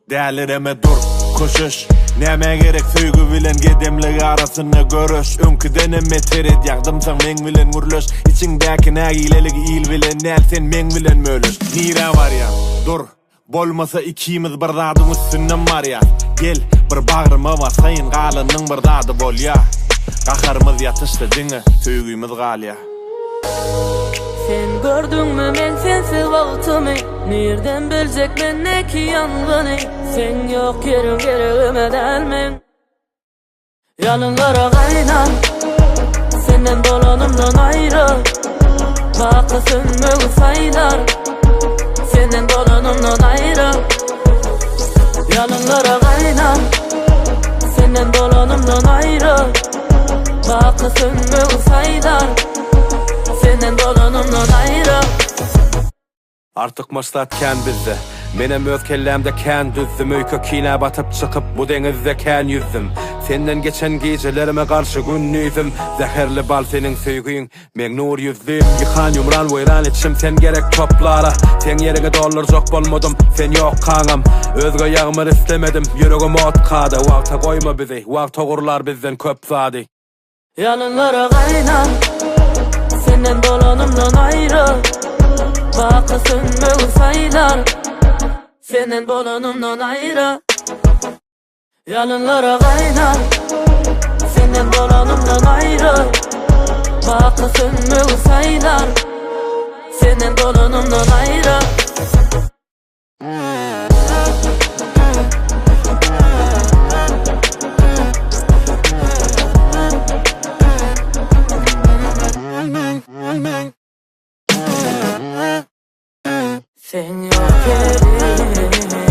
Dälireme dur, koşuş. Näme gerek söýgü bilen gedemligi arasyny görüş. Öňküden meter edýagdym meň bilen gürleş. İçiňdäki nägileligi il bilen näl sen meň bilen mölüş. Nire var ya, dur. Bolmasa ikimiz bir zadyň üstünden marýar. Gel, bir bagryma basaýyn galynyň bir zady bolýar. Gaharymyz ýatışdy diňe, söýgümiz galýa. Sen gördüňmi men sensiz wagtymy? Nerden biljek men neki ýangany? Sen ýok ýeriň geregime dälmen. Ýalynlara gaýnan, senden dolanymdan aýry. Bakysyn mögü saýlar, senden dolanymdan aýry. Ýalynlara gaýnan, senden dolanymdan aýry. Bakysyn mögü saýlar, senden dolanımdan ayrı. Artık maçlat kän bizde. Menem öz kellämde kän düzdüm. Öýke kine batyp çykyp bu deňizde kän yüzdüm. Senden geçen gecelerime karşı günnüzüm. Zeherli bal senin söýgüň, meň nur yüzdüm. Ýykan ýumran weýran etşim sen gerek toplara. Sen ýerine dolarjak bolmadym, sen ýok kaňam. Özge ýagmyr istemedim, ýüregim ot kady. Wagta goýma bizi, wagt togurlar bizden köp zady. Ýalynlara gaýnan, senden dolanımdan ayrı. Bakysyn mögü saýlar, senden dolanımdan ayrı. Ýalynlara gaýnan, senden dolanımdan ayrı. Bakysyn mögü saýlar, senden dolanımdan ayrı. Sen ýok ýeriň